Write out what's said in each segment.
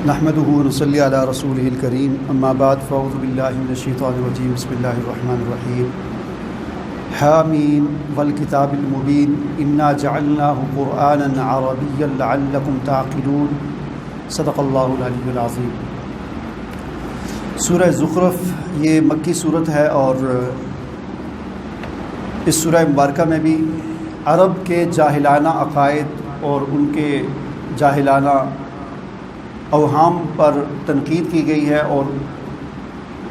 نحمده ونصلي على رسوله الكريم اما بعد فاعوذ بالله من الشيطان الرجيم بسم الله الرحمن الرحيم حامين والكتاب المبين انا جعلناه قرانا عربيا لعلكم تعقلون صدق اللہ العلی العظیم۔ سورہ زخرف یہ مکی صورت ہے اور اس سورہ مبارکہ میں بھی عرب کے جاہلانہ عقائد اور ان کے جاہلانہ اوہام پر تنقید کی گئی ہے اور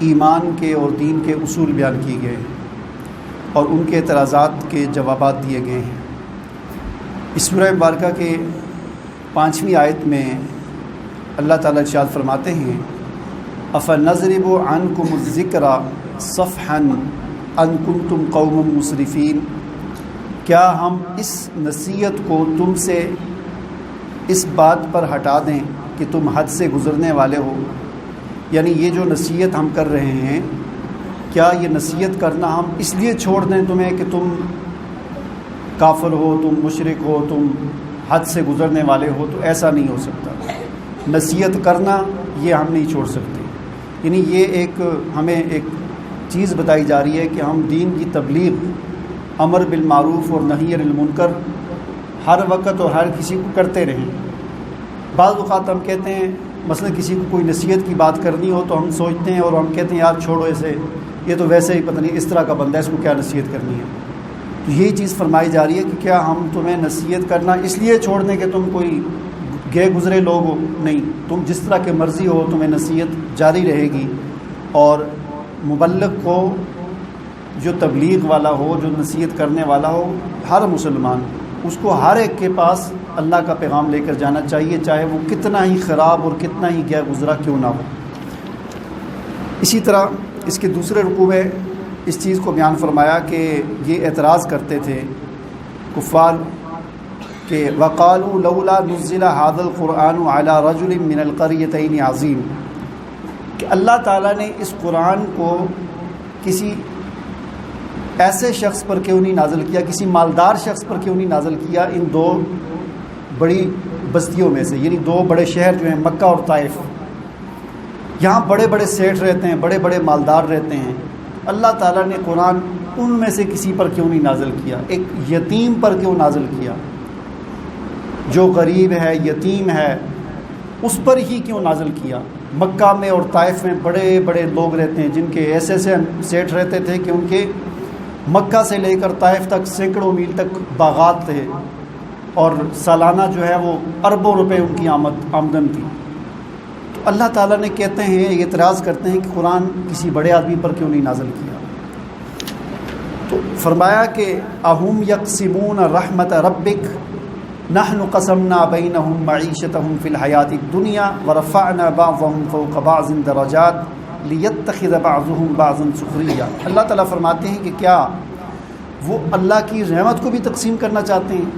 ایمان کے اور دین کے اصول بیان کیے گئے ہیں اور ان کے اعتراضات کے جوابات دیے گئے ہیں۔ اس سورہ مبارکہ کے 5ویں آیت میں اللہ تعالیٰ ارشاد فرماتے ہیں أَفَنَضْرِبُ عَنْكُمُ الذِّكْرَ صَفْحًا أَن كُنتُمْ قَوْمًا مُسْرِفِينَ، کیا ہم اس نصیحت کو تم سے اس بات پر ہٹا دیں کہ تم حد سے گزرنے والے ہو؟ یعنی یہ جو نصیحت ہم کر رہے ہیں، کیا یہ نصیحت کرنا ہم اس لیے چھوڑ دیں تمہیں کہ تم کافر ہو، تم مشرک ہو، تم حد سے گزرنے والے ہو؟ تو ایسا نہیں ہو سکتا۔ نصیحت کرنا یہ ہم نہیں چھوڑ سکتے۔ یعنی یہ ہمیں ایک چیز بتائی جا رہی ہے کہ ہم دین کی تبلیغ، امر بالمعروف اور نہی عن المنکر ہر وقت اور ہر کسی کو کرتے رہیں۔ بعض اوقات ہم کہتے ہیں مثلا کسی کو کوئی نصیحت کی بات کرنی ہو تو ہم سوچتے ہیں اور ہم کہتے ہیں یار چھوڑو اسے، یہ تو ویسے ہی پتہ نہیں اس طرح کا بندہ ہے، اس کو کیا نصیحت کرنی ہے۔ تو یہی چیز فرمائی جا رہی ہے کہ کیا ہم تمہیں نصیحت کرنا اس لیے چھوڑ دیں کہ تم کوئی گئے گزرے لوگ ہو؟ نہیں، تم جس طرح کے مرضی ہو تمہیں نصیحت جاری رہے گی، اور مبلغ کو، جو تبلیغ والا ہو، جو نصیحت کرنے والا ہو، ہر مسلمان اس کو ہر ایک کے پاس اللہ کا پیغام لے کر جانا چاہیے، چاہے وہ کتنا ہی خراب اور کتنا ہی گیا گزرا کیوں نہ ہو۔ اسی طرح اس کے دوسرے رکوع میں اس چیز کو بیان فرمایا کہ یہ اعتراض کرتے تھے کفار کہ وقالوا لولا نزل هذا القرآن على رجل من القريتين عظیم، کہ اللہ تعالیٰ نے اس قرآن کو کسی ایسے شخص پر کیوں نہیں نازل کیا، کسی مالدار شخص پر کیوں نہیں نازل کیا ان دو بڑی بستیوں میں سے، یعنی دو بڑے شہر جو ہیں مکہ اور طائف۔ یہاں بڑے بڑے سیٹھ رہتے ہیں، بڑے بڑے مالدار رہتے ہیں، اللہ تعالیٰ نے قرآن ان میں سے کسی پر کیوں نہیں نازل کیا؟ ایک یتیم پر کیوں نازل کیا؟ جو غریب ہے، یتیم ہے، اس پر ہی کیوں نازل کیا؟ مکہ میں اور طائف میں بڑے بڑے لوگ رہتے ہیں جن کے ایسے سیٹھ رہتے تھے کہ ان کے مکہ سے لے کر طائف تک سینکڑوں میل تک باغات تھے اور سالانہ جو ہے وہ اربوں روپے ان کی آمدن تھی۔ تو اللہ تعالیٰ نے کہتے ہیں، یہ اعتراض کرتے ہیں کہ قرآن کسی بڑے آدمی پر کیوں نہیں نازل کیا؟ تو فرمایا کہ اہم یقسمون رحمت ربک نحن قسمنا بینہم معیشتہم فی الحیات الدنیا ورفعنا بعضہم فوق بعض درجات لیتخذ بعضهم بعضا سخریا۔ اللہ تعالیٰ فرماتے ہیں کہ کیا وہ اللہ کی رحمت کو بھی تقسیم کرنا چاہتے ہیں؟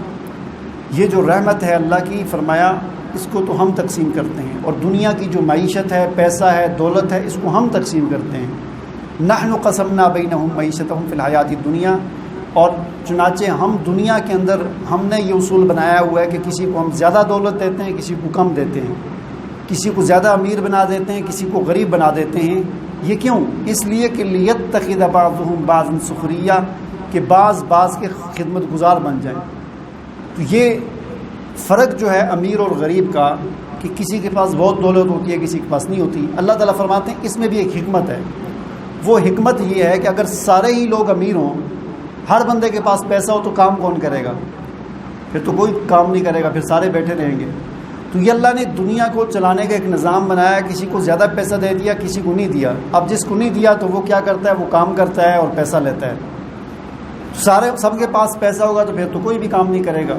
یہ جو رحمت ہے اللہ کی، فرمایا اس کو تو ہم تقسیم کرتے ہیں، اور دنیا کی جو معیشت ہے، پیسہ ہے، دولت ہے، اس کو ہم تقسیم کرتے ہیں۔ نحن قسمنا بینہم معیشتہم فی الحیات الدنیا، اور چنانچہ ہم دنیا کے اندر ہم نے یہ اصول بنایا ہوا ہے کہ کسی کو ہم زیادہ دولت دیتے ہیں، کسی کو کم دیتے ہیں، کسی کو زیادہ امیر بنا دیتے ہیں، کسی کو غریب بنا دیتے ہیں۔ یہ کیوں؟ اس لیے کہ لیتخذ بعضهم بعضا سخریا، کہ بعض کے خدمت گزار بن جائیں۔ تو یہ فرق جو ہے امیر اور غریب کا، کہ کسی کے پاس بہت دولت ہوتی ہے، کسی کے پاس نہیں ہوتی، اللہ تعالیٰ فرماتے ہیں اس میں بھی ایک حکمت ہے۔ وہ حکمت یہ ہے کہ اگر سارے ہی لوگ امیر ہوں، ہر بندے کے پاس پیسہ ہو، تو کام کون کرے گا؟ پھر تو کوئی کام نہیں کرے گا، پھر سارے بیٹھے رہیں گے۔ تو یہ اللہ نے دنیا کو چلانے کا ایک نظام بنایا، کسی کو زیادہ پیسہ دے دیا، کسی کو نہیں دیا۔ اب جس کو نہیں دیا تو وہ کیا کرتا ہے؟ وہ کام کرتا ہے اور پیسہ لیتا ہے۔ سب کے پاس پیسہ ہوگا تو پھر تو کوئی بھی کام نہیں کرے گا،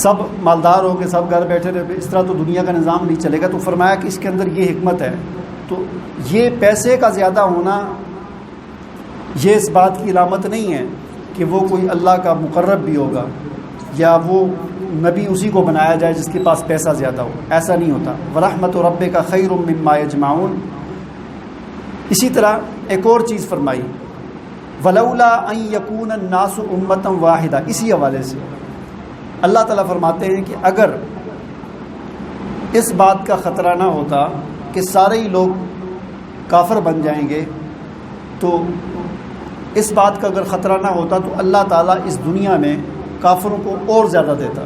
سب مالدار ہو کے سب گھر بیٹھے رہے، اس طرح تو دنیا کا نظام نہیں چلے گا۔ تو فرمایا کہ اس کے اندر یہ حکمت ہے۔ تو یہ پیسے کا زیادہ ہونا یہ اس بات کی علامت نہیں ہے کہ وہ کوئی اللہ کا مقرب بھی ہوگا یا وہ نبی اسی کو بنایا جائے جس کے پاس پیسہ زیادہ ہو، ایسا نہیں ہوتا۔ وَرَحْمَتُ رَبِّكَ خَيْرٌ مِّمَّا يَجْمَعُونَ۔ اسی طرح ایک اور چیز فرمائی، وَلَوْلَا أَن يَكُونَ النَّاسُ أُمَّةً وَاحِدَةً، اسی حوالے سے اللہ تعالیٰ فرماتے ہیں کہ اگر اس بات کا خطرہ نہ ہوتا کہ سارے ہی لوگ کافر بن جائیں گے، تو اس بات کا اگر خطرہ نہ ہوتا تو اللہ تعالیٰ اس دنیا میں کافروں کو اور زیادہ دیتا،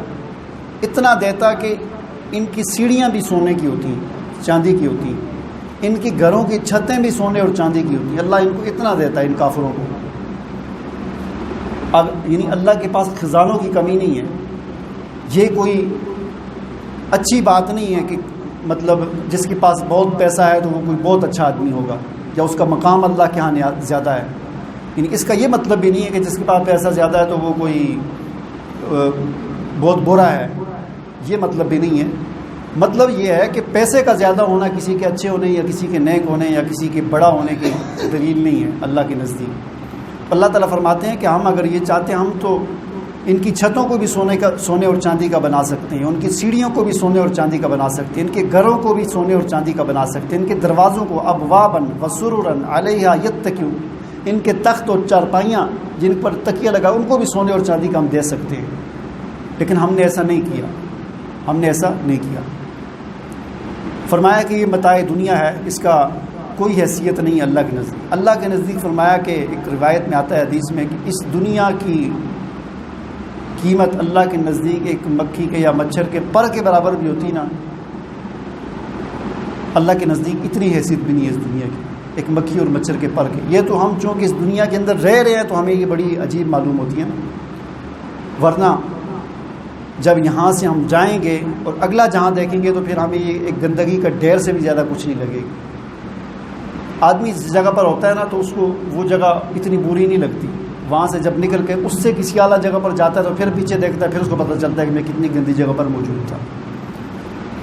اتنا دیتا کہ ان کی سیڑھیاں بھی سونے کی ہوتی ہیں، چاندی کی ہوتی ہیں، ان کی گھروں کی چھتیں بھی سونے اور چاندی کی ہوتی ہیں۔ اللہ ان کو اتنا دیتا ہے ان کافروں کو۔ اب یعنی اللہ کے پاس خزانوں کی کمی نہیں ہے۔ یہ کوئی اچھی بات نہیں ہے کہ مطلب جس کے پاس بہت پیسہ ہے تو وہ کوئی بہت اچھا آدمی ہوگا یا اس کا مقام اللہ کے ہاں زیادہ ہے، یعنی اس کا یہ مطلب بھی نہیں ہے کہ جس کے پاس پیسہ زیادہ ہے تو وہ کوئی بہت برا ہے، یہ مطلب بھی نہیں ہے۔ مطلب یہ ہے کہ پیسے کا زیادہ ہونا کسی کے اچھے ہونے یا کسی کے نیک ہونے یا کسی کے بڑا ہونے کی دلیل نہیں ہے اللہ کے نزدیک۔ اللہ تعالیٰ فرماتے ہیں کہ ہم اگر یہ چاہتے ہیں ہم تو ان کی چھتوں کو بھی سونے اور چاندی کا بنا سکتے ہیں، ان کی سیڑھیوں کو بھی سونے اور چاندی کا بنا سکتے ہیں، ان کے گھروں کو بھی سونے اور چاندی کا بنا سکتے ہیں، ان کے دروازوں کو ابواباً وسررا علیہا یتکئون، ان کے تخت اور چارپائیاں جن پر تکیہ لگا ان کو بھی سونے اور چاندی کا ہم دے سکتے ہیں، لیکن ہم نے ایسا نہیں کیا، ہم نے ایسا نہیں کیا۔ فرمایا کہ یہ متاع دنیا ہے، اس کا کوئی حیثیت نہیں اللہ کے نزدیک۔ اللہ کے نزدیک فرمایا کہ ایک روایت میں آتا ہے حدیث میں کہ اس دنیا کی قیمت اللہ کے نزدیک ایک مکھی کے یا مچھر کے پر کے برابر بھی ہوتی نا، اللہ کے نزدیک اتنی حیثیت بھی نہیں ہے اس دنیا کی، ایک مکھی اور مچھر کے پر کے۔ یہ تو ہم چونکہ اس دنیا کے اندر رہ رہے ہیں تو ہمیں یہ بڑی عجیب معلوم ہوتی ہے نا، ورنہ جب یہاں سے ہم جائیں گے اور اگلا جہاں دیکھیں گے تو پھر ہمیں یہ ایک گندگی کا ڈھیر سے بھی زیادہ کچھ نہیں لگے گی۔ آدمی جس جگہ پر ہوتا ہے نا تو اس کو وہ جگہ اتنی بری نہیں لگتی، وہاں سے جب نکل کے اس سے کسی اعلیٰ جگہ پر جاتا ہے تو پھر پیچھے دیکھتا ہے، پھر اس کو پتہ چلتا ہے کہ میں کتنی گندی جگہ پر موجود تھا۔